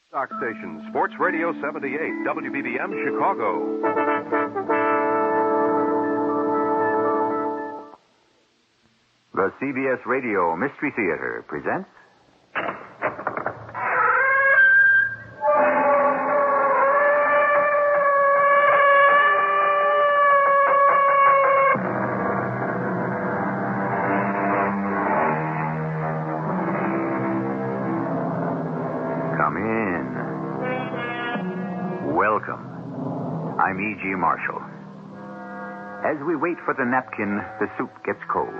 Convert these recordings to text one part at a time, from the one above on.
Stock station, Sports Radio 78, WBBM, Chicago. The CBS Radio Mystery Theater presents... Come in. Welcome. I'm E.G. Marshall. As we wait for the napkin, the soup gets cold.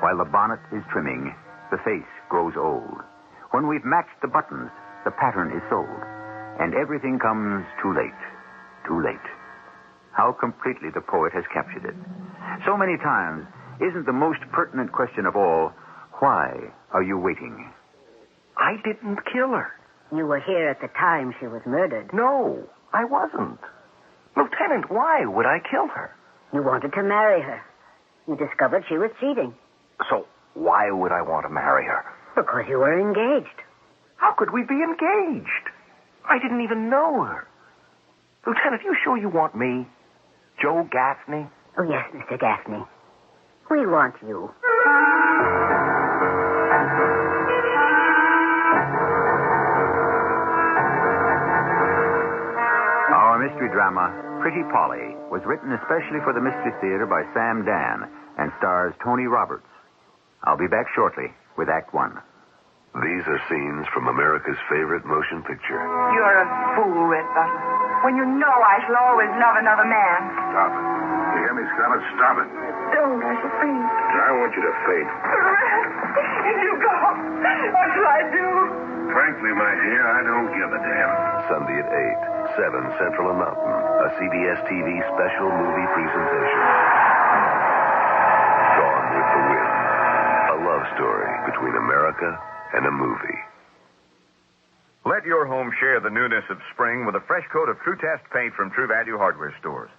While the bonnet is trimming, the face grows old. When we've matched the buttons, the pattern is sold. And everything comes too late. Too late. How completely the poet has captured it. So many times, isn't the most pertinent question of all, why are you waiting? I didn't kill her. You were here at the time she was murdered. No, I wasn't. Lieutenant, why would I kill her? You wanted to marry her. You discovered she was cheating. So why would I want to marry her? Because you were engaged. How could we be engaged? I didn't even know her. Lieutenant, you sure you want me? Joe Gaffney? Oh, yes, Mr. Gaffney. We want you. Our mystery drama, Pretty Polly, was written especially for the Mystery Theater by Sam Dan and stars Tony Roberts. I'll be back shortly with Act One. These are scenes from America's favorite motion picture. You're a fool, Red Butler. When you know I shall always love another man. Stop it. You hear me, Scarlett? Stop it. Don't, I shall faint. I want you to faint. You go. What shall I do? Frankly, my dear, I don't give a damn. Sunday at 8, 7 Central and Mountain. A CBS TV special movie presentation. Gone with the Wind. A love story between America and a movie. Let your home share the newness of spring with a fresh coat of True Test paint from True Value Hardware Stores.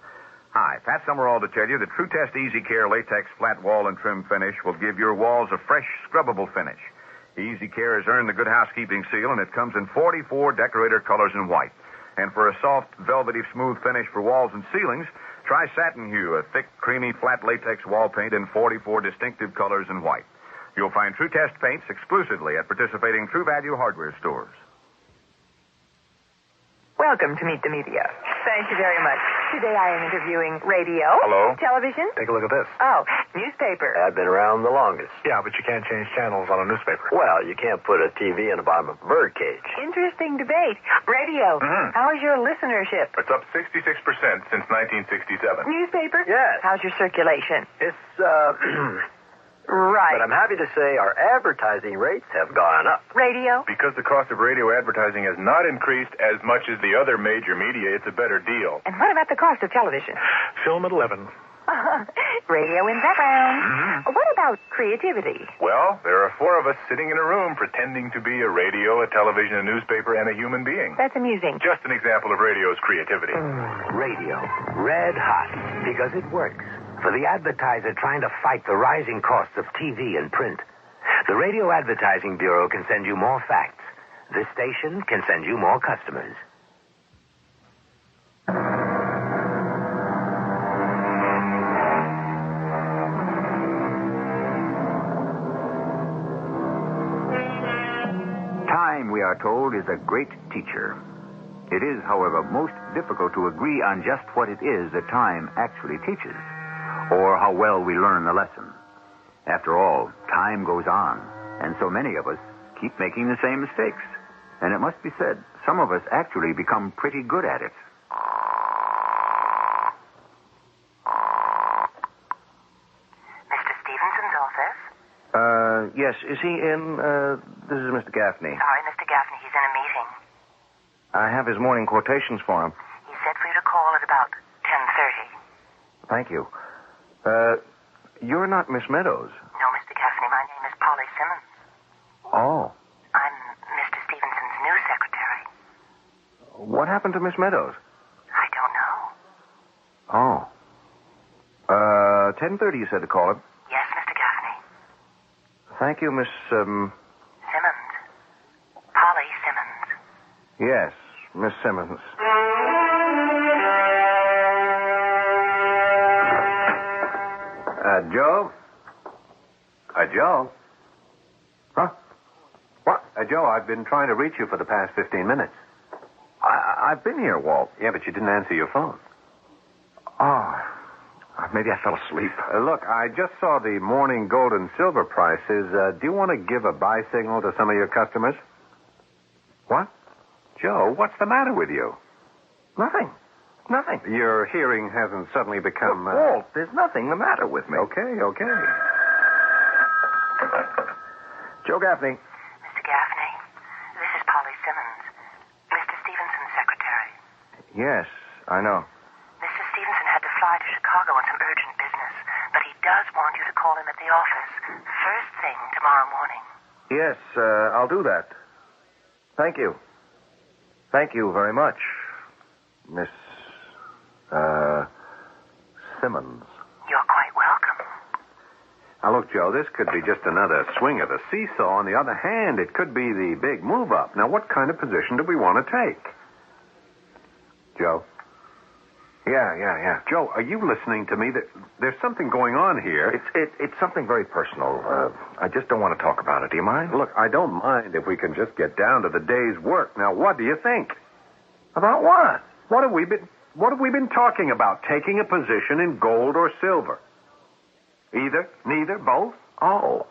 Hi, Pat Summerall to tell you that True Test Easy Care Latex Flat Wall and Trim Finish will give your walls a fresh, scrubbable finish. Easy Care has earned the Good Housekeeping seal, and it comes in 44 decorator colors in white. And for a soft, velvety, smooth finish for walls and ceilings, try Satin Hue, a thick, creamy, flat latex wall paint in 44 distinctive colors in white. You'll find True Test paints exclusively at participating True Value Hardware Stores. Welcome to Meet the Media. Thank you very much. Today I am interviewing radio. Hello. Television. Take a look at this. Oh, newspaper. I've been around the longest. Yeah, but you can't change channels on a newspaper. Well, you can't put a TV in the bottom of a bird cage. Interesting debate. Radio. Mm-hmm. How's your listenership? It's up 66% since 1967. Newspaper? Yes. How's your circulation? It's, Right. But I'm happy to say our advertising rates have gone up. Radio? Because the cost of radio advertising has not increased as much as the other major media, it's a better deal. And what about the cost of television? Film at 11. Radio in background. Mm-hmm. What about creativity? Well, there are 4 of us sitting in a room pretending to be a radio, a television, a newspaper, and a human being. That's amusing. Just an example of radio's creativity. Radio. Red hot. Because it works. For the advertiser trying to fight the rising costs of TV and print. The Radio Advertising Bureau can send you more facts. This station can send you more customers. Time, we are told, is a great teacher. It is, however, most difficult to agree on just what it is that time actually teaches, or how well we learn the lesson. After all, time goes on, and so many of us keep making the same mistakes. And it must be said, some of us actually become pretty good at it. Mr. Stevenson's office? Yes. Is he in? This is Mr. Gaffney. Sorry, Mr. Gaffney, he's in a meeting. I have his morning quotations for him. He said for you to call at about 10:30. Thank you. You're not Miss Meadows. No, Mr. Gaffney, my name is Polly Simmons. Oh. I'm Mr. Stevenson's new secretary. What happened to Miss Meadows? I don't know. Oh. 10:30 you said to call him? Yes, Mr. Gaffney. Thank you, Miss, Simmons. Polly Simmons. Yes, Miss Simmons. Joe? Joe? Huh? What? Joe, I've been trying to reach you for the past 15 minutes. I've been here, Walt. Yeah, but you didn't answer your phone. Oh, maybe I fell asleep. Look, I just saw the morning gold and silver prices. Do you want to give a buy signal to some of your customers? What? Joe, what's the matter with you? Nothing. Your hearing hasn't suddenly become... Walt, there's nothing the matter with me. Okay. Joe Gaffney. Mr. Gaffney, this is Polly Simmons, Mr. Stevenson's secretary. Yes, I know. Mr. Stevenson had to fly to Chicago on some urgent business, but he does want you to call him at the office first thing tomorrow morning. Yes, I'll do that. Thank you. Thank you very much, Miss... Simmons. You're quite welcome. Now, look, Joe, this could be just another swing of the seesaw. On the other hand, it could be the big move up. Now, what kind of position do we want to take? Joe? Yeah. Joe, are you listening to me? There's something going on here. It's something very personal. I just don't want to talk about it. Do you mind? Look, I don't mind if we can just get down to the day's work. Now, what do you think? About what? What have we been talking about? Taking a position in gold or silver? Either? Neither? Both? Oh,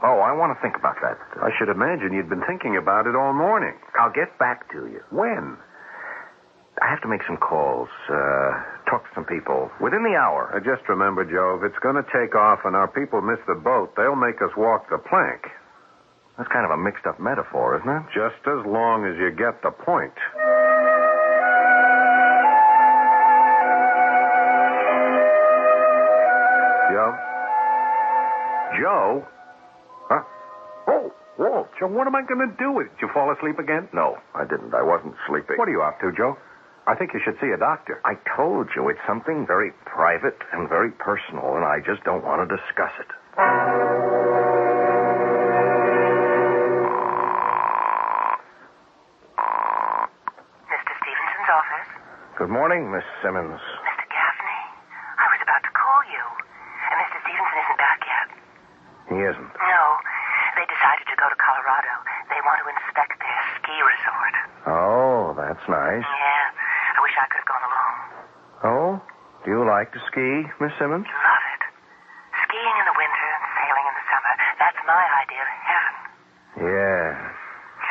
I want to think about that. I should imagine you'd been thinking about it all morning. I'll get back to you. When? I have to make some calls, talk to some people within the hour. Just remember, Joe, if it's going to take off and our people miss the boat, they'll make us walk the plank. That's kind of a mixed-up metaphor, isn't it? Just as long as you get the point. Joe? Huh? Oh, Walt, Joe, what am I going to do? Did you fall asleep again? No, I didn't. I wasn't sleeping. What are you up to, Joe? I think you should see a doctor. I told you it's something very private and very personal, and I just don't want to discuss it. Mr. Stevenson's office? Good morning, Miss Simmons. Mr. Gaffney, I was about to call you. And Mr. Stevenson isn't back yet. He isn't? No. They decided to go to Colorado. They want to inspect their ski resort. Oh, that's nice. Yeah. I wish I could have gone along. Oh? Do you like to ski, Miss Simmons? Love it. Skiing in the winter and sailing in the summer. That's my idea of heaven. Yeah.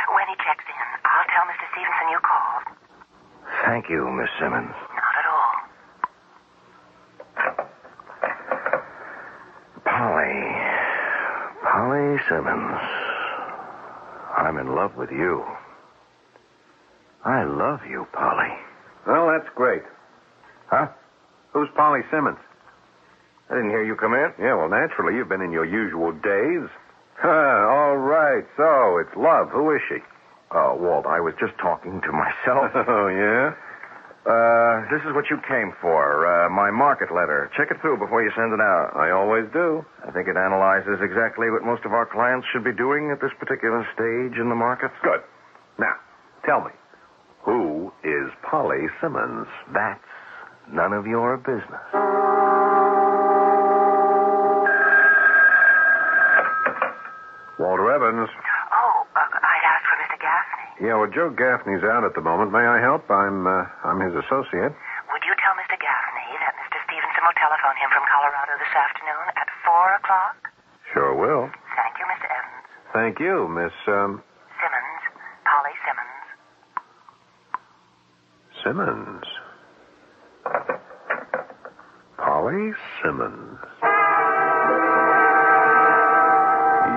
When he checks in, I'll tell Mr. Stevenson you called. Thank you, Miss Simmons. Not at all. Polly Simmons. I'm in love with you. I love you, Polly. Well, that's great. Huh? Who's Polly Simmons? I didn't hear you come in. Yeah, well, naturally, you've been in your usual days. All right, so it's love. Who is she? Oh, Walt, I was just talking to myself. Oh, yeah? This is what you came for, my market letter. Check it through before you send it out. I always do. I think it analyzes exactly what most of our clients should be doing at this particular stage in the market. Good. Now, tell me, who is Polly Simmons? That's none of your business. Walter Evans. Oh, I'd asked for Mr. Gaffney. Yeah, well, Joe Gaffney's out at the moment. May I help? I'm his associate. Would you tell Mr. Gaffney that Mr. Stevenson will telephone him from Colorado this afternoon at 4 o'clock? Sure will. Thank you, Mr. Evans. Thank you, Miss, Simmons. Polly Simmons. Simmons. Polly Simmons.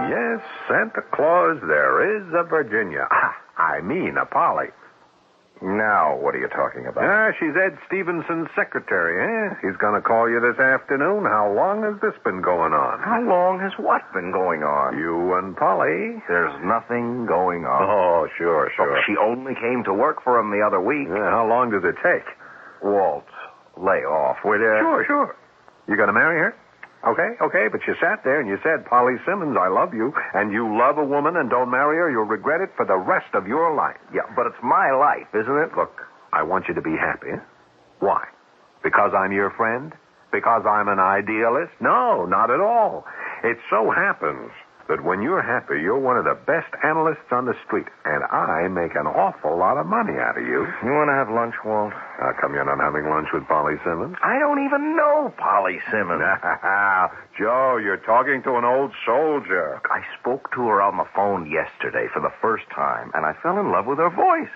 Yes, Santa Claus, there is a Virginia. I mean, a Polly. Now, what are you talking about? She's Ed Stevenson's secretary, eh? He's going to call you this afternoon. How long has this been going on? How long has what been going on? You and Polly. There's nothing going on. Oh, sure. Oh, she only came to work for him the other week. Yeah, how long does it take? Walt, lay off, will you? Sure. You going to marry her? Okay, but you sat there and you said, Polly Simmons, I love you, and you love a woman and don't marry her, you'll regret it for the rest of your life. Yeah, but it's my life, isn't it? Look, I want you to be happy. Why? Because I'm your friend? Because I'm an idealist? No, not at all. It so happens that when you're happy, you're one of the best analysts on the street, and I make an awful lot of money out of you. You want to have lunch, Walt? How come you're not having lunch with Polly Simmons? I don't even know Polly Simmons. Joe, you're talking to an old soldier. I spoke to her on the phone yesterday for the first time, and I fell in love with her voice.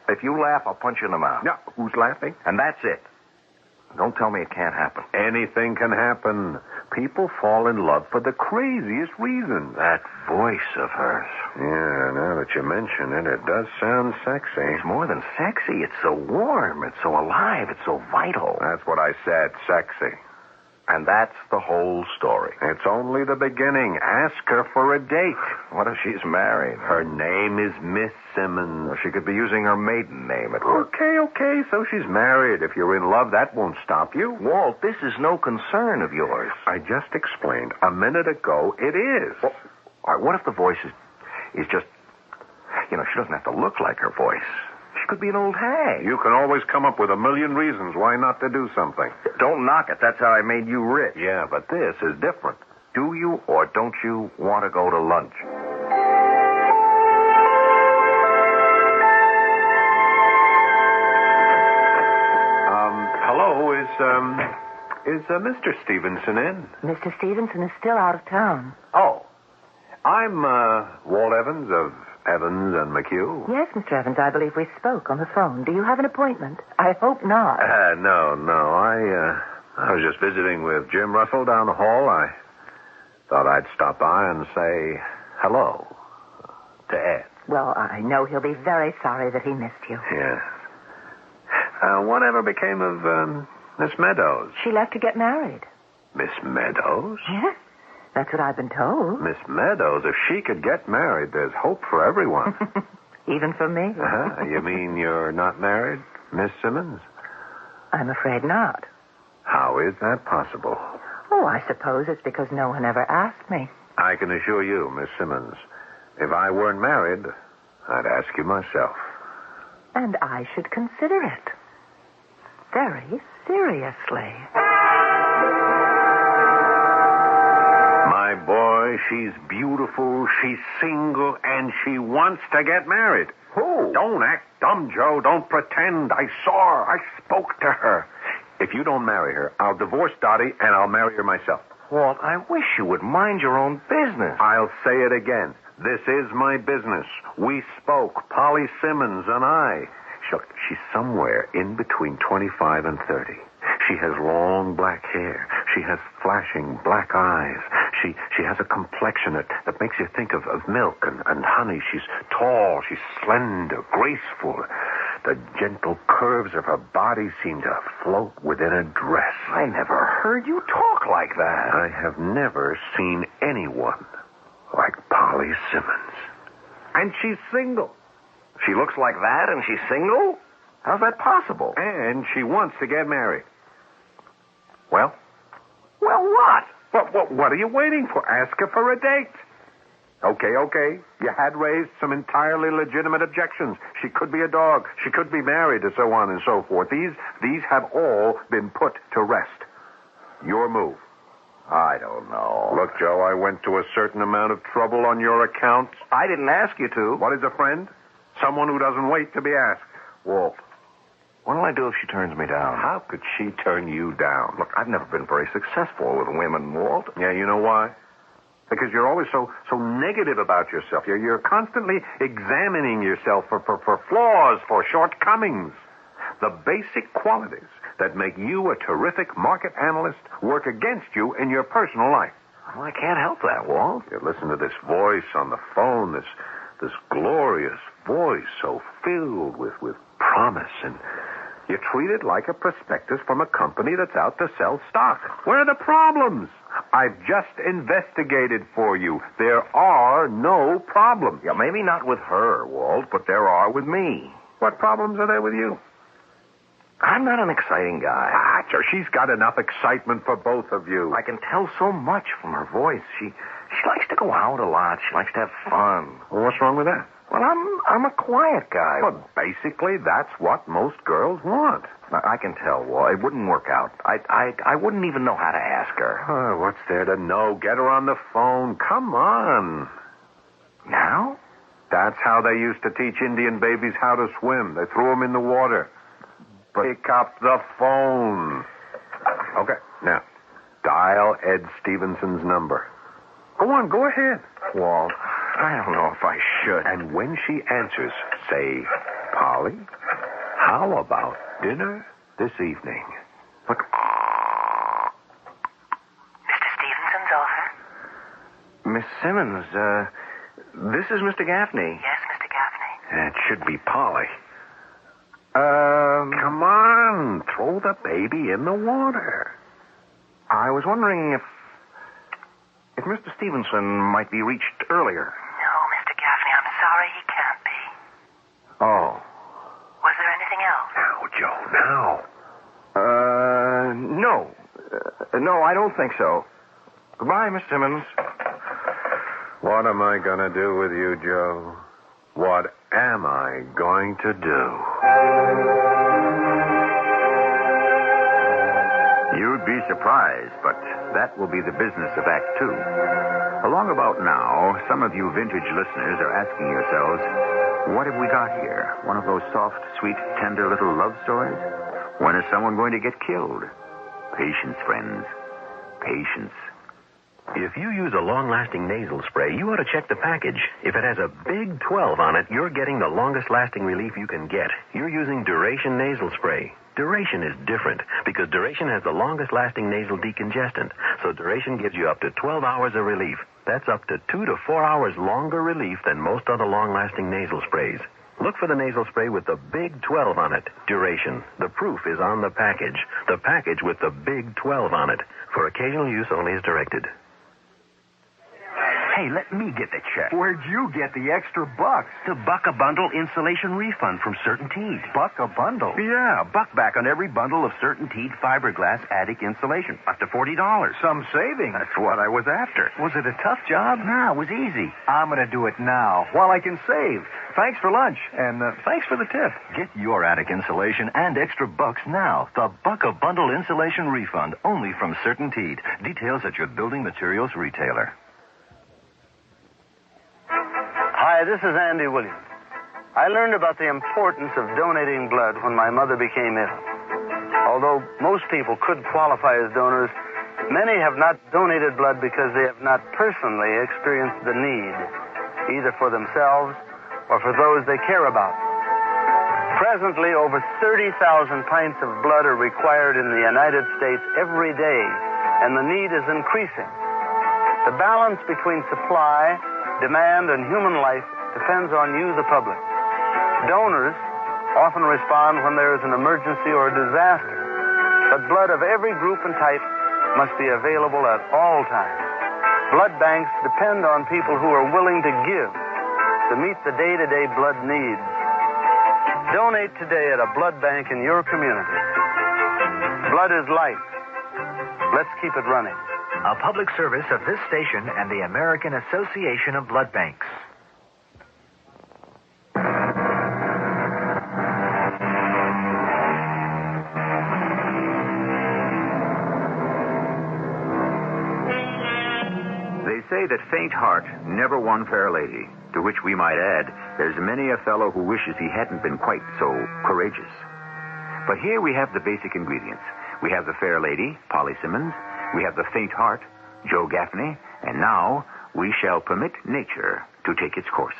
If you laugh, I'll punch you in the mouth. No, who's laughing? And that's it. Don't tell me it can't happen. Anything can happen. People fall in love for the craziest reasons. That voice of hers. Yeah, now that you mention it, it does sound sexy. It's more than sexy. It's so warm. It's so alive. It's so vital. That's what I said, sexy. And that's the whole story. It's only the beginning. Ask her for a date. What if she's married? Her name is Miss Simmons. Well, she could be using her maiden name at work. Okay, so she's married. If you're in love, that won't stop you. Walt, this is no concern of yours. I just explained a minute ago it is. Well, all right, what if the voice is just... she doesn't have to look like her voice. She could be an old hag. You can always come up with a million reasons why not to do something. Don't knock it. That's how I made you rich. Yeah, but this is different. Do you or don't you want to go to lunch? Hello, is Mr. Stevenson in? Mr. Stevenson is still out of town. Oh, I'm Walt Evans of Evans and McHugh. Yes, Mr. Evans, I believe we spoke on the phone. Do you have an appointment? I hope not. No. I was just visiting with Jim Russell down the hall. I thought I'd stop by and say hello to Ed. Well, I know he'll be very sorry that he missed you. Yeah. Whatever became of Miss Meadows? She left to get married. Miss Meadows? Yes, that's what I've been told. Miss Meadows, if she could get married, there's hope for everyone. Even for me. You mean you're not married, Miss Simmons? I'm afraid not. How is that possible? Oh, I suppose it's because no one ever asked me. I can assure you, Miss Simmons, if I weren't married, I'd ask you myself. And I should consider it. Very seriously. My boy, she's beautiful, she's single, and she wants to get married. Who? Don't act dumb, Joe. Don't pretend. I saw her. I spoke to her. If you don't marry her, I'll divorce Dottie, and I'll marry her myself. Walt, I wish you would mind your own business. I'll say it again. This is my business. We spoke, Polly Simmons and I. Look, she's somewhere in between 25 and 30. She has long black hair. She has flashing black eyes. She has a complexion that makes you think of milk and honey. She's tall. She's slender, graceful. The gentle curves of her body seem to float within a dress. I never heard you talk like that. I have never seen anyone like Polly Simmons. And she's single. She looks like that and she's single? How's that possible? And she wants to get married. Well, what? Well, what are you waiting for? Ask her for a date. Okay. You had raised some entirely legitimate objections. She could be a dog. She could be married, and so on and so forth. These have all been put to rest. Your move. I don't know. Look, Joe, I went to a certain amount of trouble on your account. I didn't ask you to. What is a friend? Someone who doesn't wait to be asked. Walt, what'll I do if she turns me down? How could she turn you down? Look, I've never been very successful with women, Walt. Yeah, you know why? Because you're always so negative about yourself. You're constantly examining yourself for flaws, for shortcomings. The basic qualities that make you a terrific market analyst work against you in your personal life. Well, I can't help that, Walt. You listen to this voice on the phone, this glorious voice so filled with promise, and you treat it like a prospectus from a company that's out to sell stock. Where are the problems? I've just investigated for you. There are no problems. Yeah, maybe not with her, Walt, but there are with me. What problems are there with you? I'm not an exciting guy. She's got enough excitement for both of you. I can tell so much from her voice. She likes to go out a lot. She likes to have fun. Well, what's wrong with that? Well, I'm a quiet guy. Well, basically, that's what most girls want. I can tell, Walt. It wouldn't work out. I wouldn't even know how to ask her. Oh, what's there to know? Get her on the phone. Come on. Now? That's how they used to teach Indian babies how to swim. They threw them in the water. Pick up the phone. Okay, now, dial Ed Stevenson's number. Go on, go ahead. Walt, I don't know if I should. And when she answers, say, Polly, how about dinner this evening? Look. Mr. Stevenson's office? Miss Simmons, this is Mr. Gaffney. Yes, Mr. Gaffney. It should be Polly. Come on, throw the baby in the water. I was wondering if Mr. Stevenson might be reached earlier. No, Mr. Gaffney, I'm sorry he can't be. Oh. Was there anything else? Now, Joe, now. No. No, I don't think so. Goodbye, Miss Simmons. What am I going to do with you, Joe? What am I going to do? You'd be surprised, but that will be the business of Act Two. Along about now, some of you vintage listeners are asking yourselves, what have we got here? One of those soft, sweet, tender little love stories? When is someone going to get killed? Patience, friends. Patience. If you use a long-lasting nasal spray, you ought to check the package. If it has a big 12 on it, you're getting the longest-lasting relief you can get. You're using Duration nasal spray. Duration is different because Duration has the longest-lasting nasal decongestant. So Duration gives you up to 12 hours of relief. That's up to 2 to 4 hours longer relief than most other long-lasting nasal sprays. Look for the nasal spray with the big 12 on it. Duration. The proof is on the package. The package with the big 12 on it. For occasional use only as directed. Hey, let me get the check. Where'd you get the extra bucks? The Buck a Bundle insulation refund from Certainteed. Buck a Bundle? Yeah, buck back on every bundle of Certainteed fiberglass attic insulation. Up to $40. Some savings. That's what I was after. Was it a tough job? No, it was easy. I'm going to do it now while I can save. Thanks for lunch, and thanks for the tip. Get your attic insulation and extra bucks now. The Buck a Bundle insulation refund, only from Certainteed. Details at your building materials retailer. Hi, this is Andy Williams. I learned about the importance of donating blood when my mother became ill. Although most people could qualify as donors, many have not donated blood because they have not personally experienced the need, either for themselves or for those they care about. Presently, over 30,000 pints of blood are required in the United States every day, and the need is increasing. The balance between supply, demand, and human life depends on you, the public. Donors often respond when there is an emergency or a disaster, but blood of every group and type must be available at all times. Blood banks depend on people who are willing to give to meet the day-to-day blood needs. Donate today at a blood bank in your community. Blood is life. Let's keep it running. A public service of this station and the American Association of Blood Banks. They say that faint heart never won fair lady, to which we might add, there's many a fellow who wishes he hadn't been quite so courageous. But here we have the basic ingredients. We have the fair lady, Polly Simmons. We have the faint heart, Joe Gaffney, and now we shall permit nature to take its course.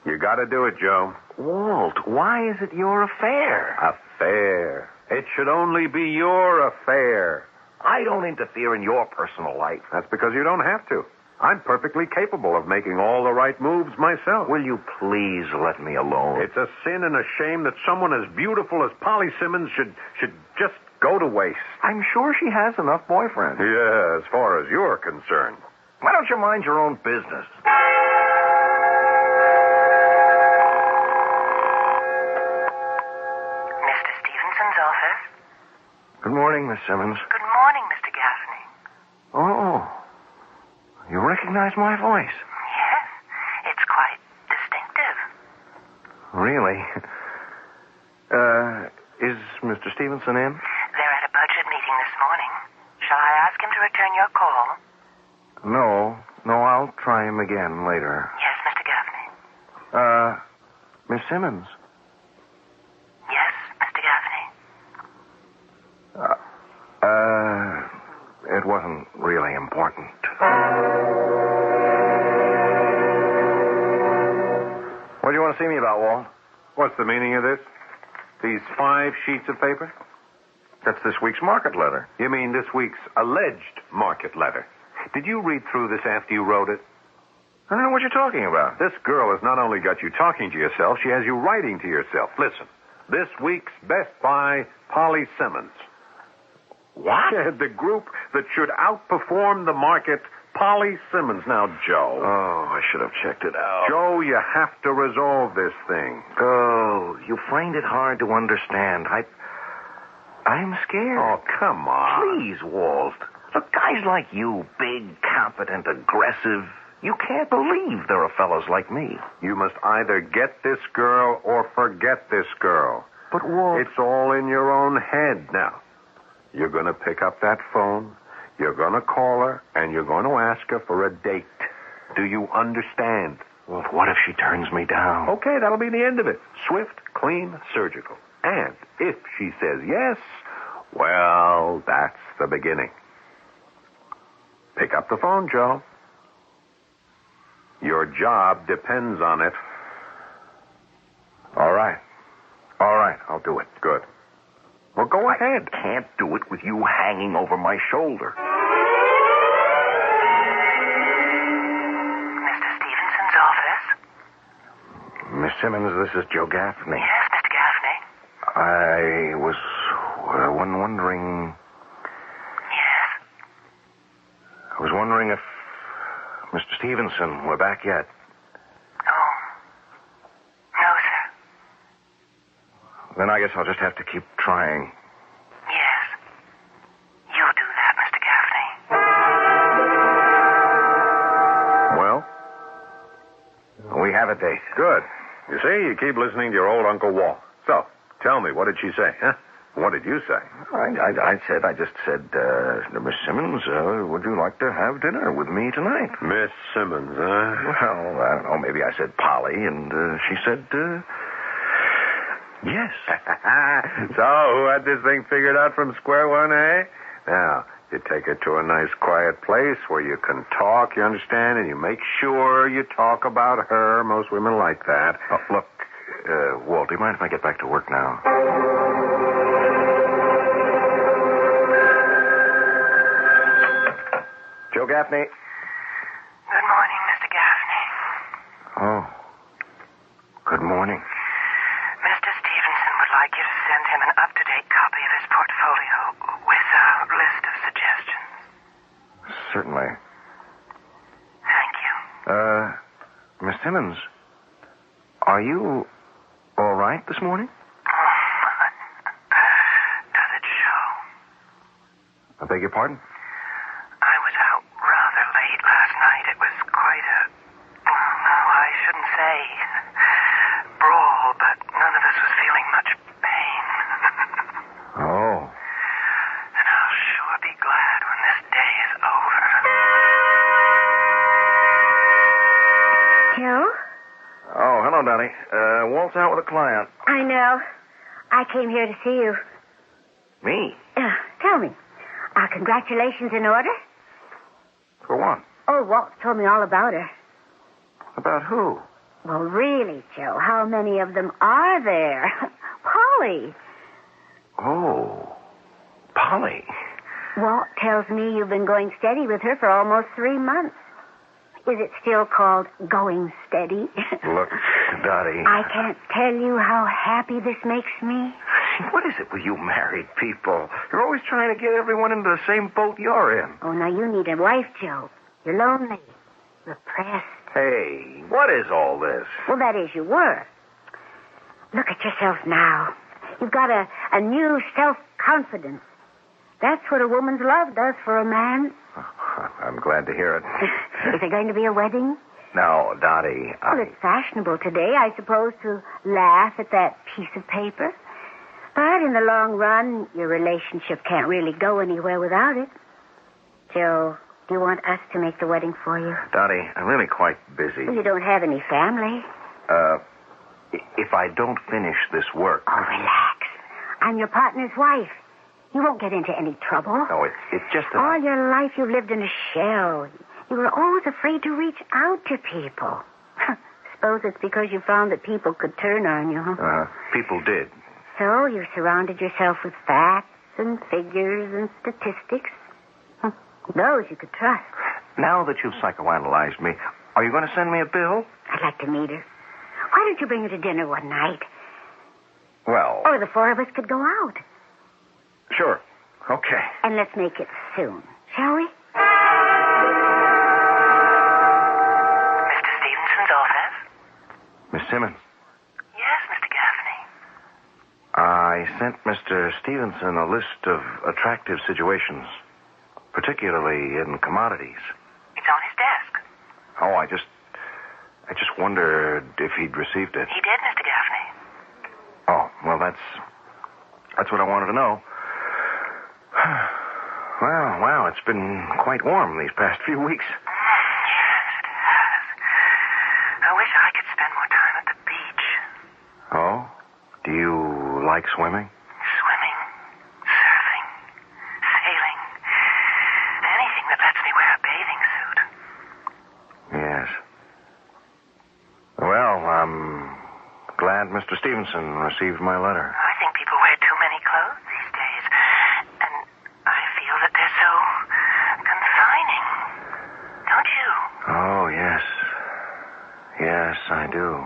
You got to do it, Joe. Walt, why is it your affair? Affair. It should only be your affair. I don't interfere in your personal life. That's because you don't have to. I'm perfectly capable of making all the right moves myself. Will you please let me alone? It's a sin and a shame that someone as beautiful as Polly Simmons should just go to waste. I'm sure she has enough boyfriends. Yeah, as far as you're concerned. Why don't you mind your own business? Mr. Stevenson's office. morning, Miss Simmons. Good morning, Mr. Gaffney. Oh, you recognize my voice? Yes, it's quite distinctive. Really? Is Mr. Stevenson in? They're at a budget meeting this morning. Shall I ask him to return your call? No, I'll try him again later. Yes, Mr. Gaffney. Miss Simmons. Yes, Mr. Gaffney. It wasn't really important. What do you want to see me about, Walt? What's the meaning of this? These 5 sheets of paper? That's this week's market letter. You mean this week's alleged market letter? Did you read through this after you wrote it? I don't know what you're talking about. This girl has not only got you talking to yourself, she has you writing to yourself. Listen, this week's Best Buy, Polly Simmons. What? The group that should outperform the market, Polly Simmons. Now, Joe. Oh, I should have checked it out. Joe, you have to resolve this thing. Oh, you find it hard to understand. I'm scared. Oh, come on. Please, Walt. Look, guys like you, big, competent, aggressive, you can't believe there are fellows like me. You must either get this girl or forget this girl. But, Walt... It's all in your own head now. You're going to pick up that phone, you're going to call her, and you're going to ask her for a date. Do you understand? Well, what if she turns me down? Okay, that'll be the end of it. Swift, clean, surgical. And if she says yes, well, that's the beginning. Pick up the phone, Joe. Your job depends on it. All right, I'll do it. Good. Well, go ahead. I can't do it with you hanging over my shoulder. Mr. Stevenson's office? Miss Simmons, this is Joe Gaffney. Yes, Mr. Gaffney. I was wondering... Yes? I was wondering if Mr. Stevenson were back yet. Oh. No, sir. Then I guess I'll just have to keep trying. Yes. You do that, Mr. Gaffney. Well? We have a date. Good. You see, you keep listening to your old Uncle Walt. So, tell me, what did she say, huh? What did you say? I just said, Miss Simmons, would you like to have dinner with me tonight? Miss Simmons, huh? Well, I don't know, maybe I said Polly, and she said, yes. So, who had this thing figured out from square one, eh? Now, you take her to a nice quiet place where you can talk, you understand, and you make sure you talk about her. Most women like that. Oh, look, Walt, do you mind if I get back to work now? Joe Gaffney. Good morning, Mr. Gaffney. Oh. Good morning. Mr. Stevenson would like you to send him an up-to-date copy of his portfolio with a list of suggestions. Certainly. Thank you. Miss Simmons, are you all right this morning? Does it show? I beg your pardon? I was out rather late last night. It was quite a... no, I shouldn't say brawl, but none of us was feeling much pain. Oh. And I'll sure be glad when this day is over. Joe? Oh, hello, Daddy. Walt's out with a client. I know. I came here to see you. Me? Tell me, are congratulations in order? For what? Oh, Walt told me all about her. About who? Well, really, Joe, how many of them are there? Polly. Oh, Polly. Walt tells me you've been going steady with her for almost 3 months. Is it still called going steady? Look, Dottie. I can't tell you how happy this makes me. What is it with you married people? You're always trying to get everyone into the same boat you're in. Oh, now you need a wife, Joe. You're lonely. Repressed. Hey, what is all this? Well, that is, you were. Look at yourself now. You've got a new self-confidence. That's what a woman's love does for a man. I'm glad to hear it. Is there going to be a wedding? No, Dottie. Well, it's fashionable today, I suppose, to laugh at that piece of paper. But in the long run, your relationship can't really go anywhere without it. Joe, do you want us to make the wedding for you? Dottie, I'm really quite busy. Well, you don't have any family. If I don't finish this work... Oh, relax. I'm your partner's wife. You won't get into any trouble. No, it's just that... All your life you've lived in a shell. You were always afraid to reach out to people. Suppose it's because you found that people could turn on you, huh? People did. So you surrounded yourself with facts and figures and statistics. Those you could trust. Now that you've psychoanalyzed me, are you going to send me a bill? I'd like to meet her. Why don't you bring her to dinner one night? Well... Or the four of us could go out. Sure. Okay. And let's make it soon, shall we? Mr. Stevenson's office? Miss Simmons. Yes, Mr. Gaffney. I sent Mr. Stevenson a list of attractive situations, particularly in commodities. It's on his desk. Oh, I just wondered if he'd received it. He did, Mr. Gaffney. Oh, well, that's what I wanted to know. Well, wow, it's been quite warm these past few weeks. Yes, it has. I wish I could spend more time at the beach. Oh? Do you like swimming? Swimming, surfing, sailing. Anything that lets me wear a bathing suit. Yes. Well, I'm glad Mr. Stevenson received my letter. I think people wear too many clothes these days. And I feel that they're so confining. Don't you? Oh, yes. Yes, I do.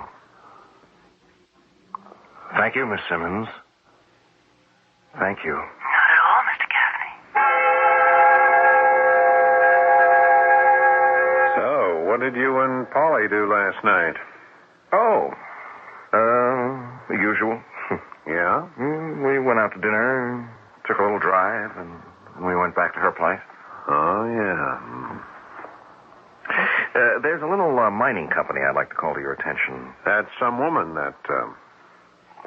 Thank you, Miss Simmons. Thank you. Not at all, Mr. Gaffney. So, what did you and Polly do last night? Oh, the usual. Yeah? We went out to dinner, took a little drive, and we went back to her place. Oh, yeah. There's a little mining company I'd like to call to your attention. That's some woman, that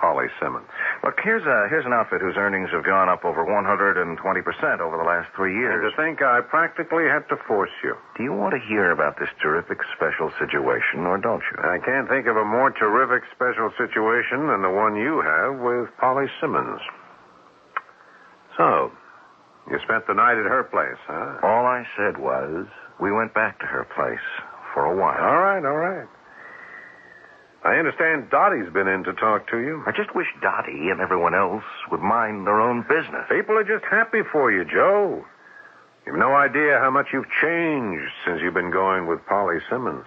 Polly Simmons. Look, here's an outfit whose earnings have gone up over 120% over the last 3 years. And to think I practically had to force you. Do you want to hear about this terrific special situation, or don't you? I can't think of a more terrific special situation than the one you have with Polly Simmons. So, you spent the night at her place, huh? All I said was we went back to her place for a while. All right, all right. I understand Dottie's been in to talk to you. I just wish Dottie and everyone else would mind their own business. People are just happy for you, Joe. You've no idea how much you've changed since you've been going with Polly Simmons.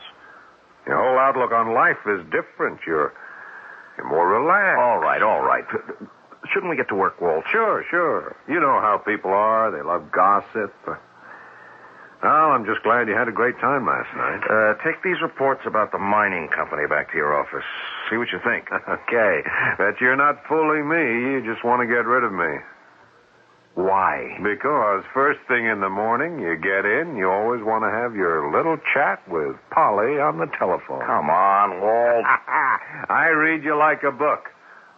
Your whole outlook on life is different. You're more relaxed. All right. Shouldn't we get to work, Walt? Sure. You know how people are. They love gossip. Well, I'm just glad you had a great time last night. Take these reports about the mining company back to your office. See what you think. Okay. Bet you're not fooling me. You just want to get rid of me. Why? Because first thing in the morning, you get in, you always want to have your little chat with Polly on the telephone. Come on, Walt. I read you like a book.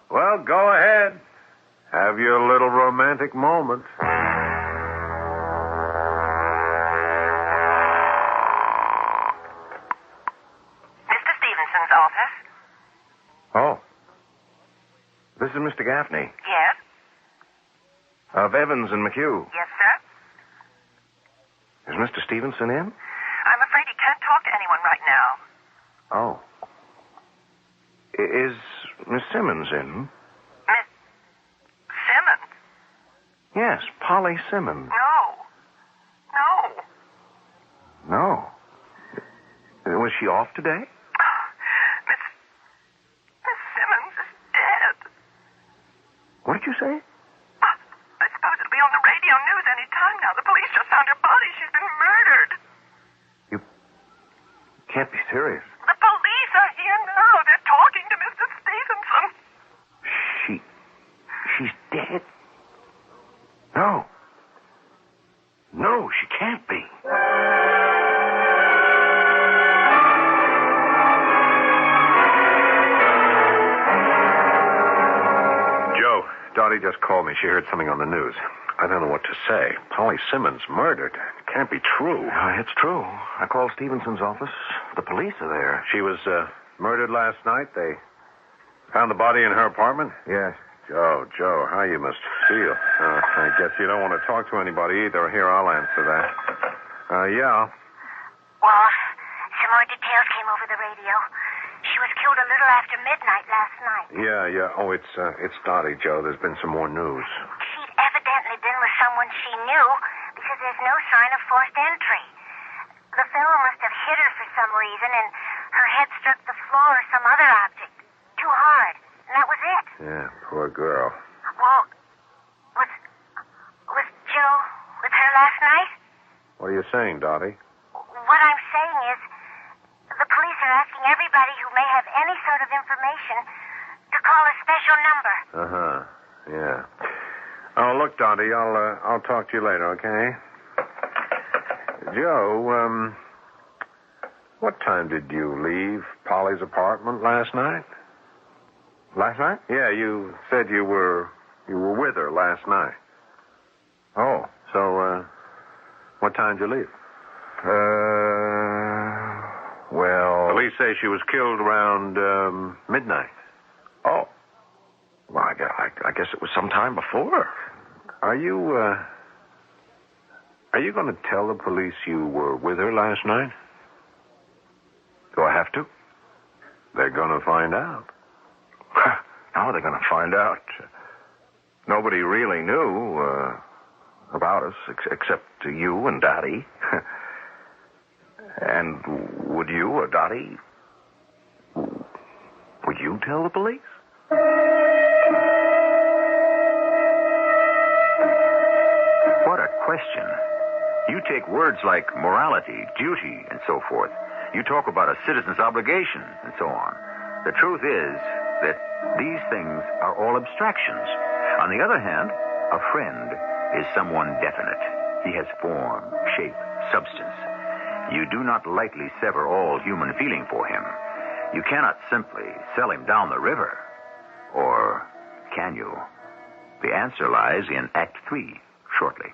Well, go ahead. Have your little romantic moment. Mr. Stevenson's office? Oh. This is Mr. Gaffney. Yes? Of Evans and McHugh. Yes, sir? Is Mr. Stevenson in? I'm afraid he can't talk to anyone right now. Oh. Is Miss Simmons in? Miss Simmons? Yes, Polly Simmons. No. Was she off today? Miss Simmons is dead. What did you say? I suppose it'll be on the radio news any time now. The police just found her body. She's been murdered. You can't be serious. The police are here now. They're talking to Mr. Stevenson. She's dead? No. Dottie just called me. She heard something on the news. I don't know what to say. Polly Simmons murdered. It can't be true. It's true. I called Stevenson's office. The police are there. She was murdered last night. They found the body in her apartment? Yes. Joe, how you must feel. I guess you don't want to talk to anybody either. Here, I'll answer that. Yeah. Well, some more details came over the radio. She was killed a little after midnight last night. Yeah. Oh, it's Dottie, Joe. There's been some more news. She'd evidently been with someone she knew because there's no sign of forced entry. The fellow must have hit her for some reason, and her head struck the floor or some other object. Too hard. And that was it. Yeah, poor girl. Well, was Joe with her last night? What are you saying, Dottie? What I'm saying is, the police are asking everybody who may have any sort of information to call a special number. Yeah. Oh, look, Dottie, I'll talk to you later, okay? Joe, what time did you leave Polly's apartment last night? Last night? Yeah, you said you were with her last night. Oh. So, what time did you leave? Well... Police say she was killed around midnight. Oh. Well, I guess it was sometime before. Are you going to tell the police you were with her last night? Do I have to? They're going to find out. How are they going to find out? Nobody really knew about us except you and Dottie. And would you or Dottie... Would you tell the police? What a question. You take words like morality, duty, and so forth. You talk about a citizen's obligation, and so on. The truth is that these things are all abstractions. On the other hand, a friend is someone definite. He has form, shape, substance. You do not lightly sever all human feeling for him. You cannot simply sell him down the river. Or can you? The answer lies in Act 3, shortly.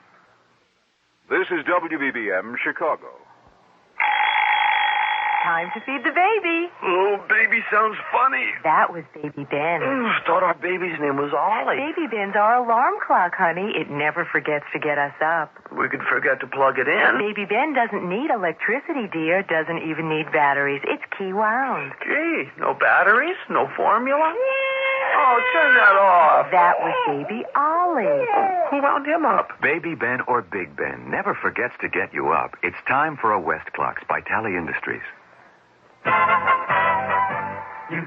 This is WBBM Chicago. Time to feed the baby. Oh, baby sounds funny. That was Baby Ben. I thought our baby's name was Ollie. Baby Ben's our alarm clock, honey. It never forgets to get us up. We could forget to plug it in. Baby Ben doesn't need electricity, dear. Doesn't even need batteries. It's key wound. Gee, no batteries? No formula? Oh, turn that off. That was Baby Ollie. Who wound him up? Baby Ben or Big Ben never forgets to get you up. It's time for a West Clocks by Tally Industries. You've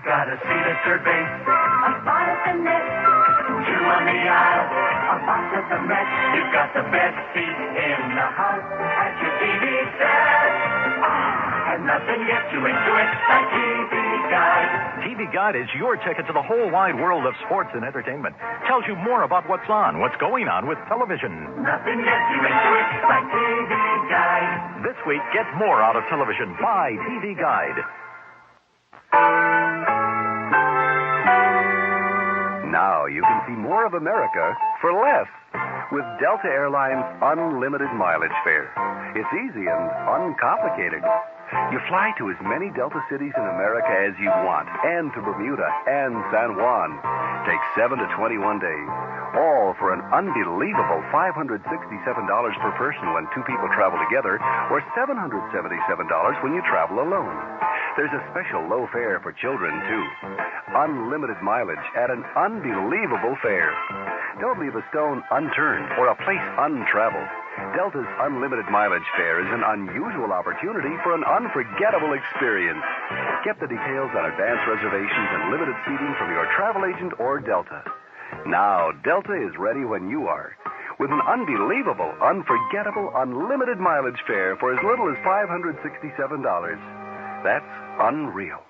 got a seat at third base, a spot at the net, two on the aisle, a box at the Met. You've got the best seat in the house at your TV set. And nothing gets you into it like TV Guide. TV Guide is your ticket to the whole wide world of sports and entertainment. Tells you more about what's on, what's going on with television. Nothing gets you into it like TV Guide. This week, get more out of television. Buy TV Guide. Now you can see more of America for less with Delta Airlines Unlimited Mileage Fare. It's easy and uncomplicated. You fly to as many Delta cities in America as you want, and to Bermuda and San Juan. Takes 7 to 21 days, all for an unbelievable $567 per person when two people travel together, or $777 when you travel alone. There's a special low fare for children, too. Unlimited mileage at an unbelievable fare. Don't leave a stone unturned or a place untraveled. Delta's unlimited mileage fare is an unusual opportunity for an unforgettable experience. Get the details on advance reservations and limited seating from your travel agent or Delta. Now, Delta is ready when you are. With an unbelievable, unforgettable, unlimited mileage fare for as little as $567. That's unreal.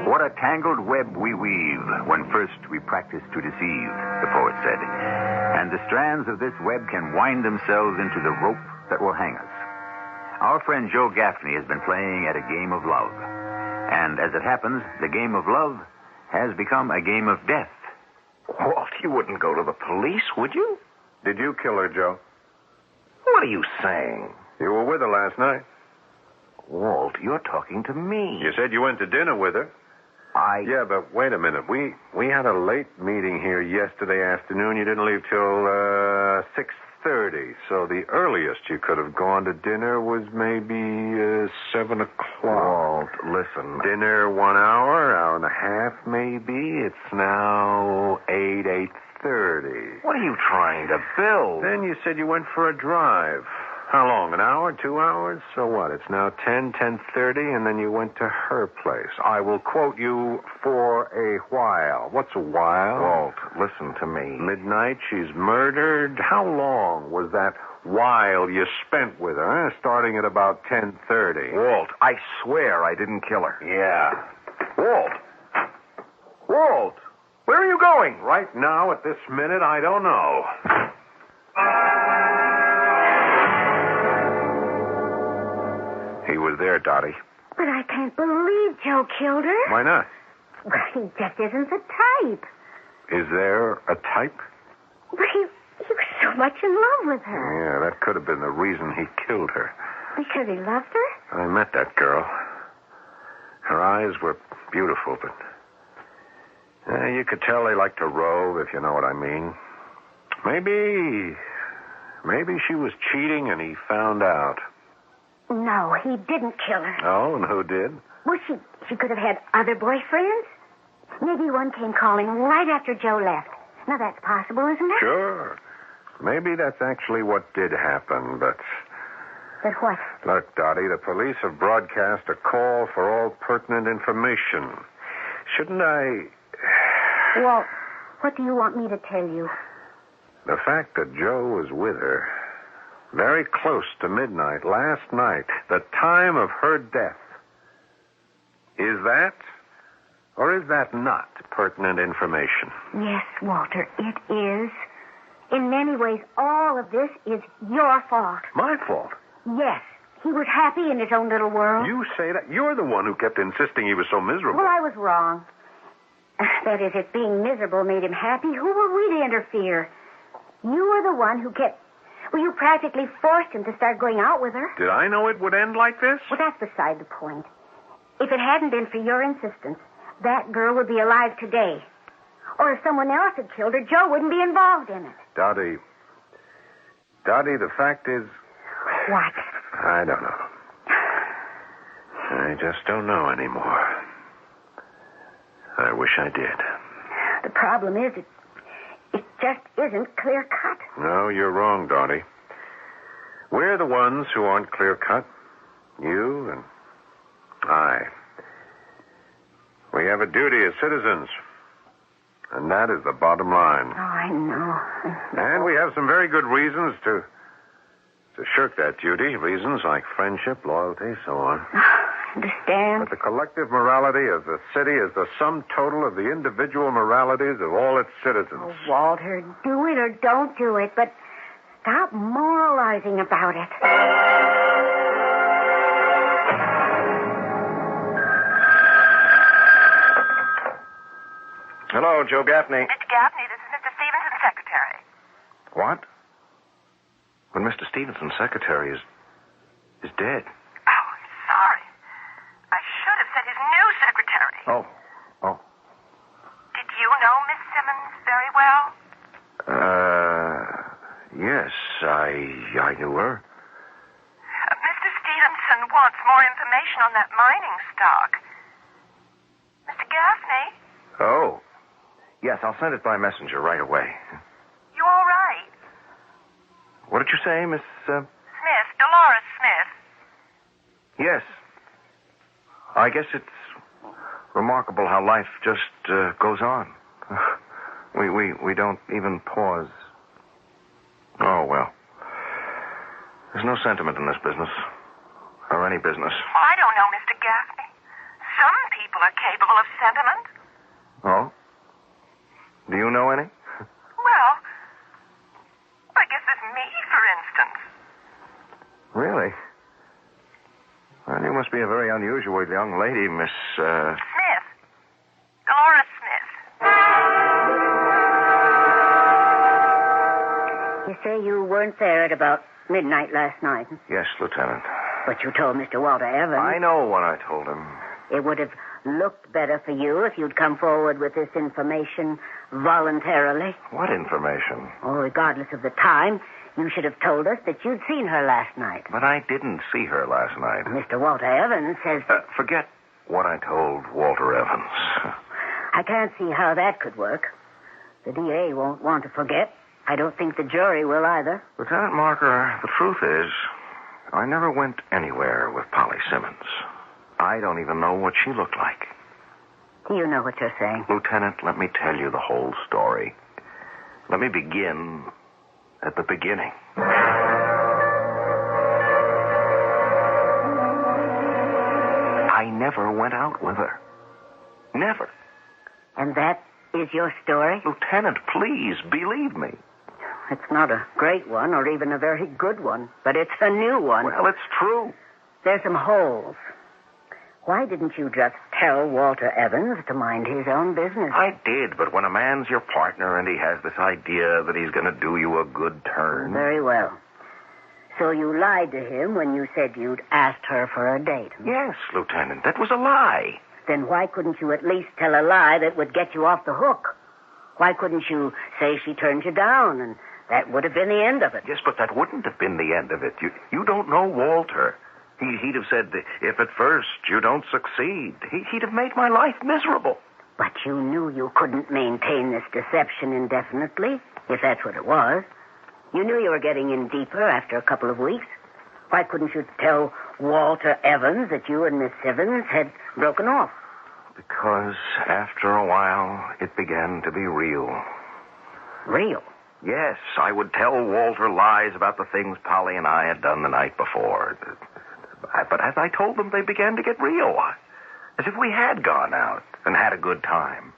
What a tangled web we weave when first we practice to deceive, the poet said. And the strands of this web can wind themselves into the rope that will hang us. Our friend Joe Gaffney has been playing at a game of love. And as it happens, the game of love has become a game of death. Walt, you wouldn't go to the police, would you? Did you kill her, Joe? What are you saying? You were with her last night. Walt, you're talking to me. You said you went to dinner with her. Yeah, but wait a minute. We had a late meeting here yesterday afternoon. You didn't leave till 6:30. So the earliest you could have gone to dinner was maybe 7 o'clock. Walt, listen. Dinner 1 hour and a half maybe. It's now 8:30. What are you trying to build? Then you said you went for a drive. How long? An hour? 2 hours? So what? It's now 10:30, and then you went to her place. I will quote you for a while. What's a while? Walt, listen to me. Midnight, she's murdered. How long was that while you spent with her? Starting at about 10:30. Walt, I swear I didn't kill her. Yeah. Walt! Walt! Where are you going? Right now, at this minute, I don't know. He was there, Dottie. But I can't believe Joe killed her. Why not? Well, he just isn't the type. Is there a type? But he was so much in love with her. Yeah, that could have been the reason he killed her. Because he loved her? I met that girl. Her eyes were beautiful, but you could tell they liked to rove, if you know what I mean. Maybe she was cheating and he found out. No, he didn't kill her. Oh, and who did? Well, she could have had other boyfriends. Maybe one came calling right after Joe left. Now, that's possible, isn't it? Sure. Maybe that's actually what did happen, but... But what? Look, Dottie, the police have broadcast a call for all pertinent information. Shouldn't I... Well, what do you want me to tell you? The fact that Joe was with her very close to midnight last night, the time of her death, is that or is that not pertinent information? Yes, Walter, it is. In many ways, all of this is your fault. My fault? Yes. He was happy in his own little world. You say that? You're the one who kept insisting he was so miserable. Well, I was wrong. That is, if being miserable made him happy, who were we to interfere? You were the one who kept... Well, you practically forced him to start going out with her. Did I know it would end like this? Well, that's beside the point. If it hadn't been for your insistence, that girl would be alive today. Or if someone else had killed her, Joe wouldn't be involved in it. Dottie, the fact is... What? I don't know. I just don't know anymore. I wish I did. The problem is, it just isn't clear-cut. No, you're wrong, Dottie. We're the ones who aren't clear-cut. You and I. We have a duty as citizens. And that is the bottom line. Oh, I know. And we have some very good reasons to shirk that duty. Reasons like friendship, loyalty, so on. Understand? But the collective morality of the city is the sum total of the individual moralities of all its citizens. Oh, Walter, do it or don't do it, but stop moralizing about it. Hello, Joe Gaffney. Mr. Gaffney, this is Mr. Stevenson's secretary. What? But Mr. Stevenson's secretary is dead. Oh, I'm sorry. I should have said his new secretary. Oh. Did you know Miss Simmons very well? Yes, I knew her. Mr. Stevenson wants more information on that mining stock. Mr. Gaffney? Oh. Yes, I'll send it by messenger right away. You all right? What did you say, Miss... Smith, Dolores Smith. Yes. I guess it's remarkable how life just goes on. We don't even pause. Oh, well. There's no sentiment in this business. Or any business. I don't know, Mr. Gaffney. Some people are capable of sentiment? Oh? Do you know any? Well, I guess there's me, for instance. Really? Well, you must be a very unusual young lady, Miss, Smith. Dolores Smith. You say you weren't there at about midnight last night, Yes, Lieutenant. but you told Mr. Walter Evans. I know what I told him. It would have looked better for you if you'd come forward with this information voluntarily. What information? Oh, regardless of the time, you should have told us that you'd seen her last night. But I didn't see her last night. Mr. Walter Evans says... Forget what I told Walter Evans. I can't see how that could work. The DA won't want to forget. I don't think the jury will either. Lieutenant Marker, the truth is, I never went anywhere with Polly Simmons. I don't even know what she looked like. Do you know what you're saying? Lieutenant, let me tell you the whole story. Let me begin at the beginning. I never went out with her. Never. And that is your story? Lieutenant, please, believe me. It's not a great one or even a very good one, but it's a new one. Well, it's true. There's some holes. Why didn't you just tell Walter Evans to mind his own business? I did, but when a man's your partner and he has this idea that he's going to do you a good turn... Very well. So you lied to him when you said you'd asked her for a date? Yes, Lieutenant, that was a lie. Then why couldn't you at least tell a lie that would get you off the hook? Why couldn't you say she turned you down and that would have been the end of it? Yes, but that wouldn't have been the end of it. You don't know Walter. He'd have said, if at first you don't succeed, he'd have made my life miserable. But you knew you couldn't maintain this deception indefinitely, if that's what it was. You knew you were getting in deeper after a couple of weeks. Why couldn't you tell Walter Evans that you and Miss Simmons had broken off? Because after a while, it began to be real. Real? Yes, I would tell Walter lies about the things Polly and I had done the night before. But as I told them, they began to get real. As if we had gone out and had a good time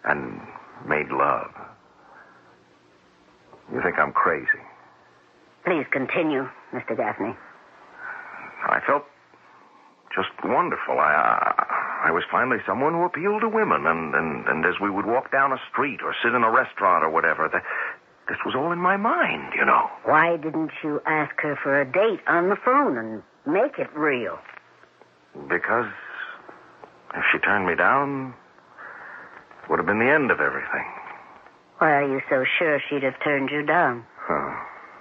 and made love. You think I'm crazy? Please continue, Mr. Gaffney. I felt just wonderful. I was finally someone who appealed to women, and as we would walk down a street or sit in a restaurant or whatever, this was all in my mind, you know. Why didn't you ask her for a date on the phone and make it real? Because if she turned me down, it would have been the end of everything. Why are you so sure she'd have turned you down? Oh,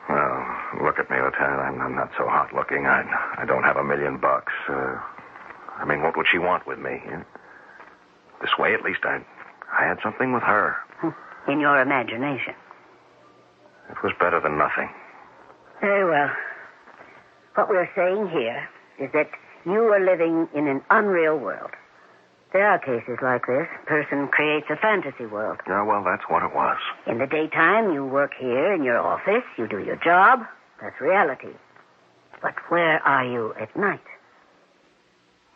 well, look at me, Lieutenant. I'm not so hot looking. I don't have $1 million. I mean, what would she want with me? This way, at least, I had something with her. In your imagination. It was better than nothing. Very well. What we're saying here is that you are living in an unreal world. There are cases like this. A person creates a fantasy world. Yeah, well, that's what it was. In the daytime, you work here in your office. You do your job. That's reality. But where are you at night?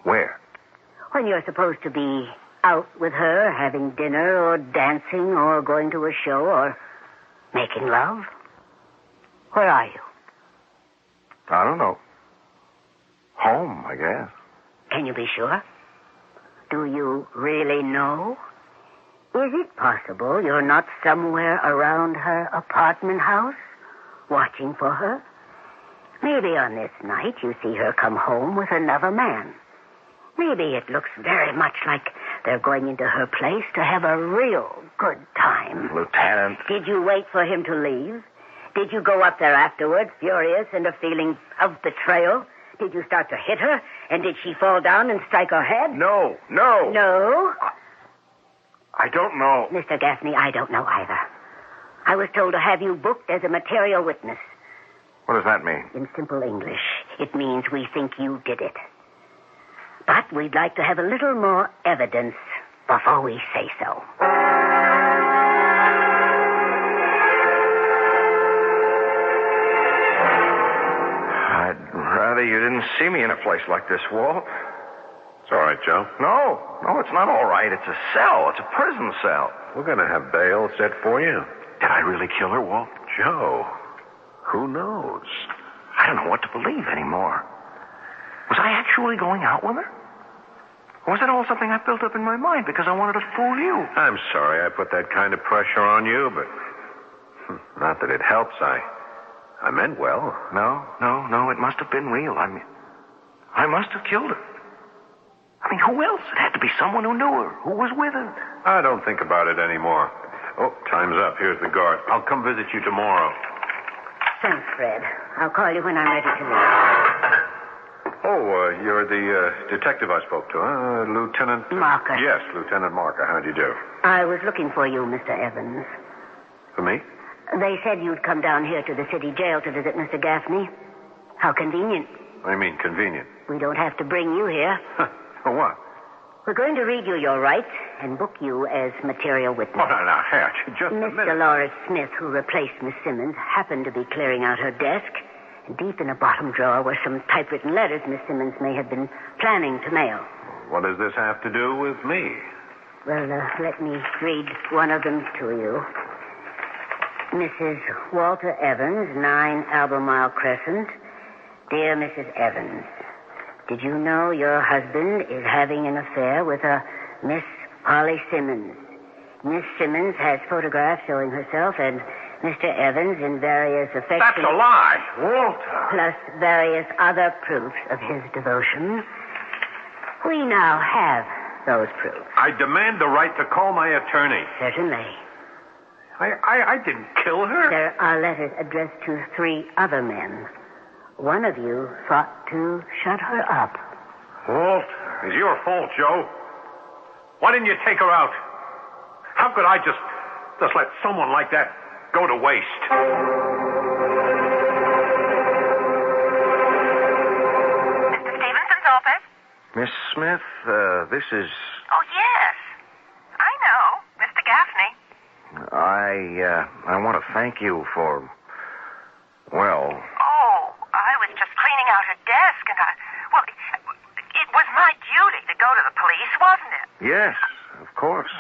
Where? When you're supposed to be out with her, having dinner or dancing or going to a show or making love. Where are you? I don't know. Home, I guess. Can you be sure? Do you really know? Is it possible you're not somewhere around her apartment house, watching for her? Maybe on this night you see her come home with another man. Maybe it looks very much like they're going into her place to have a real good time. Lieutenant. Did you wait for him to leave? Did you go up there afterwards, furious and a feeling of betrayal? Did you start to hit her? And did she fall down and strike her head? No. No? I don't know. Mr. Gaffney, I don't know either. I was told to have you booked as a material witness. What does that mean? In simple English, it means we think you did it. But we'd like to have a little more evidence before we say so. I'd rather you didn't see me in a place like this, Walt. It's all right, Joe. No, it's not all right. It's a cell. It's a prison cell. We're going to have bail set for you. Did I really kill her, Walt? Joe, who knows? I don't know what to believe anymore. Was I actually going out with her? Or was it all something I built up in my mind because I wanted to fool you? I'm sorry I put that kind of pressure on you, but not that it helps. I meant well. No, it must have been real. I must have killed her. I mean, who else? It had to be someone who knew her, who was with her. I don't think about it anymore. Oh, time's up. Here's the guard. I'll come visit you tomorrow. Thanks, Fred. I'll call you when I'm ready to leave. Oh, you're the detective I spoke to, huh? Lieutenant... Marker. Yes, Lieutenant Marker. How'd you do? I was looking for you, Mr. Evans. For me? They said you'd come down here to the city jail to visit Mr. Gaffney. How convenient. What do you mean, convenient? We don't have to bring you here. For what? We're going to read you your rights and book you as material witness. Oh, no, just a Miss minute. Dolores Smith, who replaced Miss Simmons, happened to be clearing out her desk. And deep in a bottom drawer were some typewritten letters Miss Simmons may have been planning to mail. What does this have to do with me? Well, let me read one of them to you. Mrs. Walter Evans, 9 Albemarle Crescent. Dear Mrs. Evans, did you know your husband is having an affair with a Miss Polly Simmons? Miss Simmons has photographs showing herself and Mr. Evans in various affectionate... That's a lie, Walter. Plus various other proofs of his devotion. We now have those proofs. I demand the right to call my attorney. Certainly. I didn't kill her. There are letters addressed to 3 other men. One of you sought to shut her up. Walter, it's your fault, Joe. Why didn't you take her out? How could I just let someone like that go to waste? Mr. Stevenson's office? Miss Smith, this is... Oh, yes. I know. Mr. Gaffney. I want to thank you for... Well... Oh, I was just cleaning out her desk, and it was my duty to go to the police, wasn't it? Yes, of course.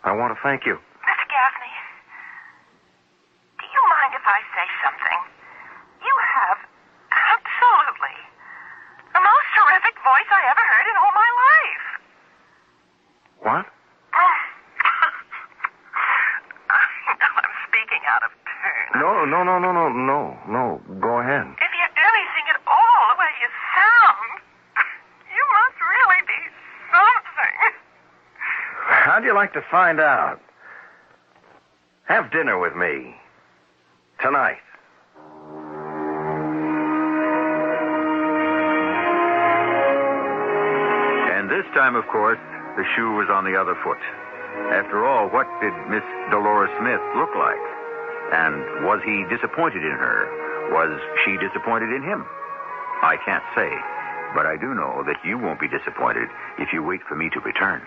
I want to thank you. Mr. Gaffney, do you mind if I say something? You have absolutely the most terrific voice I ever heard in all my life. What? I'm speaking out of turn. No. Go ahead. If you really sing it all the way you sound, you must really be something. How'd you like to find out? Have dinner with me. Tonight. And this time, of course, the shoe was on the other foot. After all, what did Miss Dolores Smith look like? And was he disappointed in her? Was she disappointed in him? I can't say, but I do know that you won't be disappointed if you wait for me to return.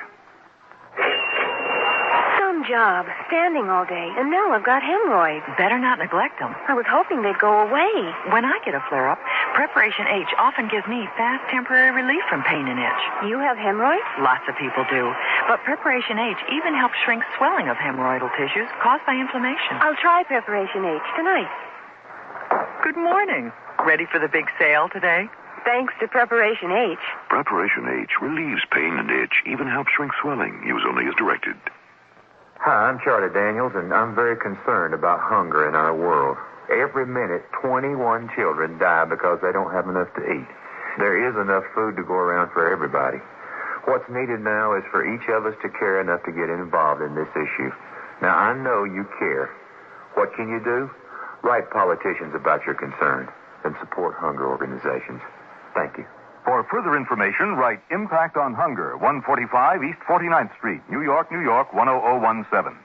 Some job, standing all day, and now I've got hemorrhoids. Better not neglect them. I was hoping they'd go away. When I get a flare-up, Preparation H often gives me fast temporary relief from pain and itch. You have hemorrhoids? Lots of people do. But Preparation H even helps shrink swelling of hemorrhoidal tissues caused by inflammation. I'll try Preparation H tonight. Good morning. Ready for the big sale today? Thanks to Preparation H. Preparation H relieves pain and itch, even helps shrink swelling. Use only as directed. Hi, I'm Charlie Daniels, and I'm very concerned about hunger in our world. Every minute, 21 children die because they don't have enough to eat. There is enough food to go around for everybody. What's needed now is for each of us to care enough to get involved in this issue. Now, I know you care. What can you do? Write politicians about your concern and support hunger organizations. Thank you. For further information, write Impact on Hunger, 145 East 49th Street, New York, 10017.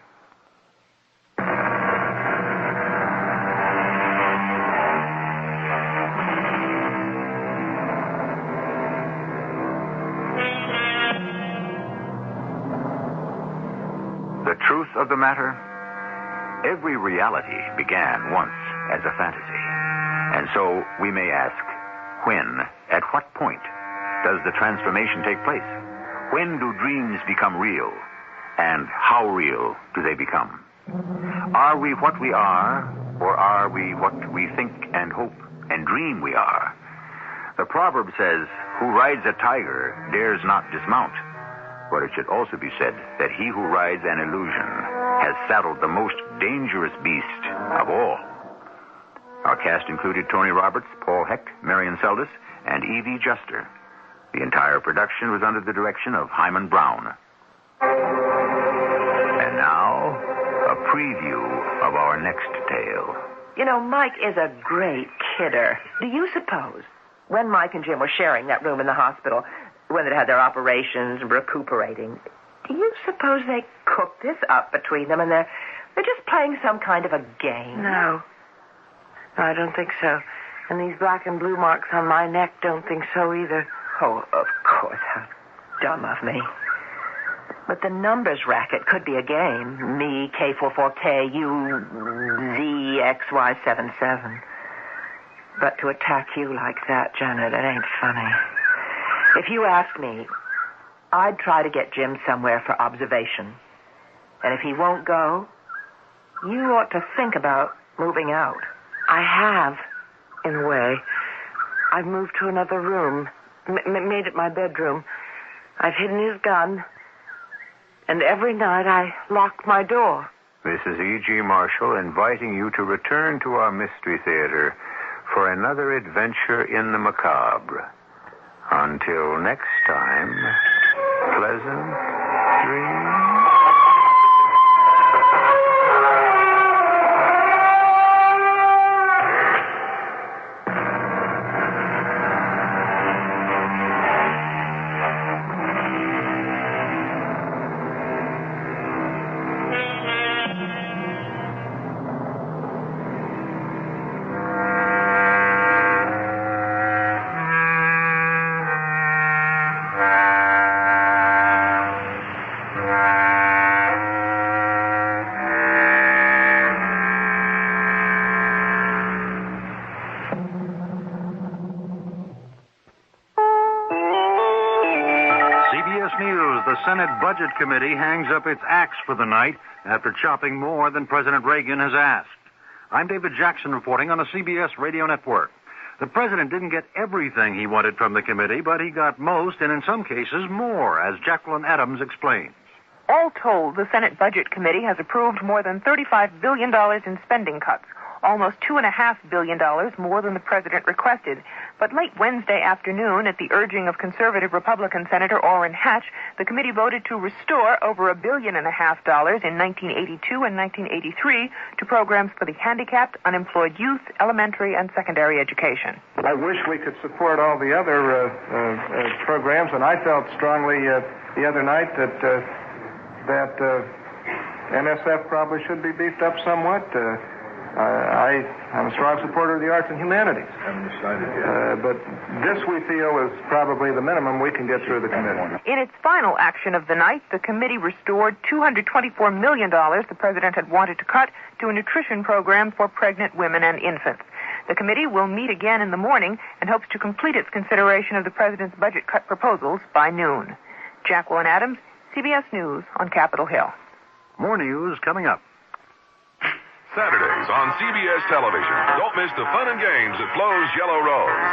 The truth of the matter, every reality began once as a fantasy. And so we may ask, when, at what point, does the transformation take place? When do dreams become real? And how real do they become? Are we what we are, or are we what we think and hope and dream we are? The proverb says, "Who rides a tiger dares not dismount." But it should also be said that he who rides an illusion has saddled the most dangerous beast of all. Our cast included Tony Roberts, Paul Hecht, Marion Seldes, and Evie Juster. The entire production was under the direction of Himan Brown. And now, a preview of our next tale. You know, Mike is a great kidder. Do you suppose, when Mike and Jim were sharing that room in the hospital, when they had their operations and recuperating, do you suppose they cooked this up between them and they're just playing some kind of a game? No, I don't think so. And these black and blue marks on my neck don't think so either. Oh, of course. How dumb of me. But the numbers racket could be a game. Me, K44K, you, ZXY77. But to attack you like that, Janet, it ain't funny. If you ask me, I'd try to get Jim somewhere for observation. And if he won't go, you ought to think about moving out. I have, in a way. I've moved to another room, made it my bedroom. I've hidden his gun, and every night I lock my door. This is E.G. Marshall inviting you to return to our Mystery Theater for another adventure in the macabre. Until next time, pleasant dreams. Senate Budget Committee hangs up its axe for the night after chopping more than President Reagan has asked. I'm David Jackson reporting on the CBS Radio Network. The president didn't get everything he wanted from the committee, but he got most, and in some cases more, as Jacqueline Adams explains. All told, the Senate Budget Committee has approved more than $35 billion in spending cuts, almost $2.5 billion more than the president requested. But late Wednesday afternoon, at the urging of conservative Republican Senator Orrin Hatch, the committee voted to restore over $1.5 billion in 1982 and 1983 to programs for the handicapped, unemployed youth, elementary and secondary education. I wish we could support all the other programs, and I felt strongly the other night that NSF probably should be beefed up somewhat. I'm a strong supporter of the arts and humanities. Haven't decided yet. But this, we feel, is probably the minimum we can get through the committee. In its final action of the night, the committee restored $224 million the president had wanted to cut to a nutrition program for pregnant women and infants. The committee will meet again in the morning and hopes to complete its consideration of the president's budget cut proposals by noon. Jacqueline Adams, CBS News on Capitol Hill. More news coming up. Saturdays on CBS television. Don't miss the fun and games at Flo's Yellow Rose.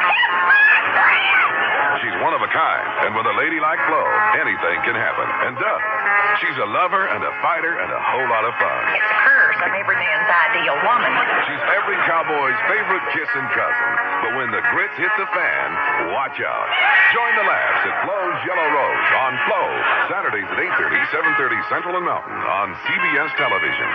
She's one of a kind, and with a lady like Flo, anything can happen. And she's a lover and a fighter and a whole lot of fun. It's a curse. I'm every man's ideal woman. She's every cowboy's favorite kissing cousin. But when the grits hit the fan, watch out. Join the laughs at Flo's Yellow Rose on Flo, Saturdays at 8:30, 7:30 Central and Mountain on CBS television.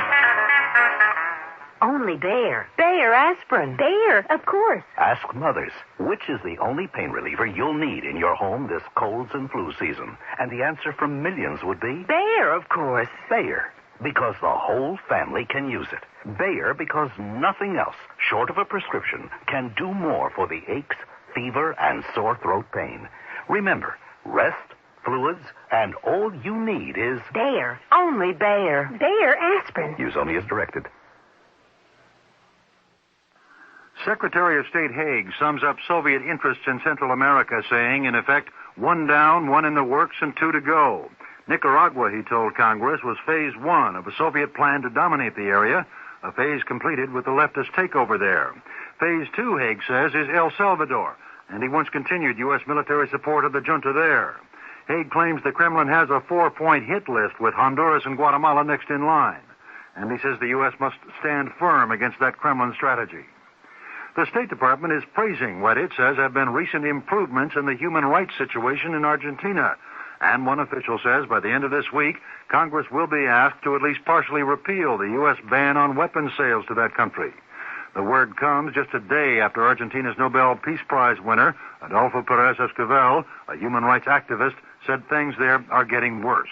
Only Bayer. Bayer aspirin. Bayer, of course. Ask mothers, which is the only pain reliever you'll need in your home this colds and flu season? And the answer from millions would be... Bayer, of course. Bayer, because the whole family can use it. Bayer, because nothing else, short of a prescription, can do more for the aches, fever, and sore throat pain. Remember, rest, fluids, and all you need is... Bayer. Only Bayer. Bayer aspirin. Use only as directed. Secretary of State Haig sums up Soviet interests in Central America, saying, in effect, 1 down, 1 in the works, and 2 to go. Nicaragua, he told Congress, was phase 1 of a Soviet plan to dominate the area, a phase completed with the leftist takeover there. Phase 2, Haig says, is El Salvador, and he wants continued U.S. military support of the junta there. Haig claims the Kremlin has a 4-point hit list with Honduras and Guatemala next in line, and he says the U.S. must stand firm against that Kremlin strategy. The State Department is praising what it says have been recent improvements in the human rights situation in Argentina. And one official says by the end of this week, Congress will be asked to at least partially repeal the U.S. ban on weapons sales to that country. The word comes just a day after Argentina's Nobel Peace Prize winner, Adolfo Pérez Esquivel, a human rights activist, said things there are getting worse.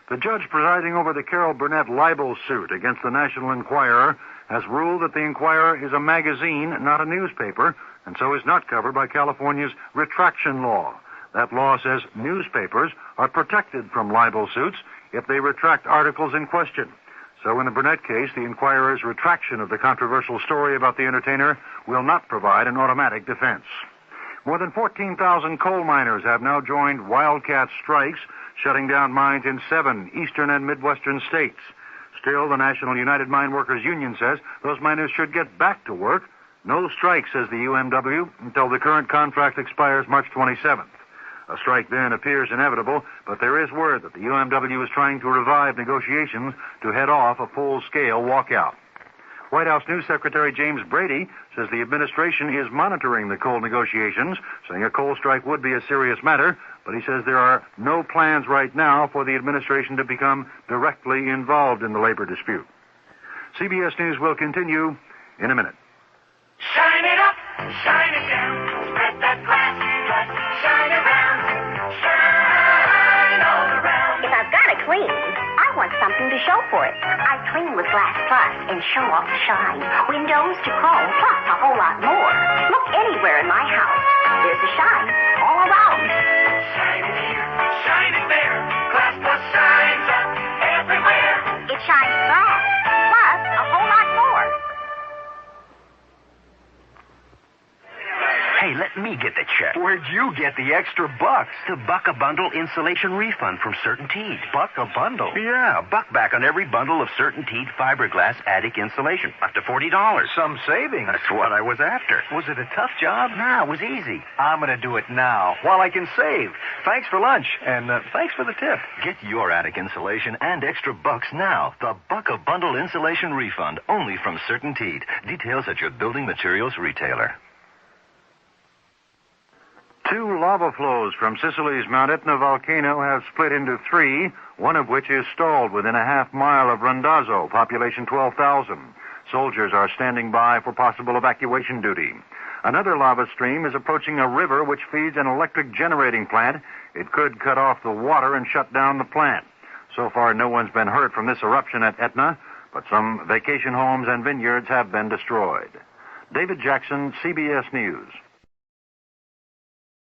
The judge presiding over the Carol Burnett libel suit against the National Enquirer has ruled that the Enquirer is a magazine, not a newspaper, and so is not covered by California's retraction law. That law says newspapers are protected from libel suits if they retract articles in question. So in the Burnett case, the Enquirer's retraction of the controversial story about the entertainer will not provide an automatic defense. More than 14,000 coal miners have now joined wildcat strikes, shutting down mines in 7 eastern and midwestern states. Still, the National United Mine Workers Union says those miners should get back to work. No strike, says the UMW, until the current contract expires March 27th. A strike then appears inevitable, but there is word that the UMW is trying to revive negotiations to head off a full-scale walkout. White House News Secretary James Brady says the administration is monitoring the coal negotiations, saying a coal strike would be a serious matter, but he says there are no plans right now for the administration to become directly involved in the labor dispute. CBS News will continue in a minute. Shine it up, shine it down, spread that glass, but shine around, shine all around. If I've got to clean, I want something to show for it. I clean with Glass Plus and show off the shine. Windows to chrome, plus a whole lot more. Look anywhere in my house. There's a shine all around. Shine it here, shine it there. Glass Plus shines up everywhere. It shines bright, plus a whole lot more. Hey, let me get the check. Where'd you get the extra bucks? The Buck a Bundle insulation refund from CertainTeed. Buck a Bundle? Yeah, buck back on every bundle of CertainTeed fiberglass attic insulation. Up to $40. Some savings. That's what I was after. Was it a tough job? Nah, it was easy. I'm going to do it now while I can save. Thanks for lunch, and thanks for the tip. Get your attic insulation and extra bucks now. The Buck a Bundle insulation refund, only from CertainTeed. Details at your building materials retailer. 2 lava flows from Sicily's Mount Etna volcano have split into 3, one of which is stalled within a half-mile of Randazzo, population 12,000. Soldiers are standing by for possible evacuation duty. Another lava stream is approaching a river which feeds an electric generating plant. It could cut off the water and shut down the plant. So far, no one's been hurt from this eruption at Etna, but some vacation homes and vineyards have been destroyed. David Jackson, CBS News.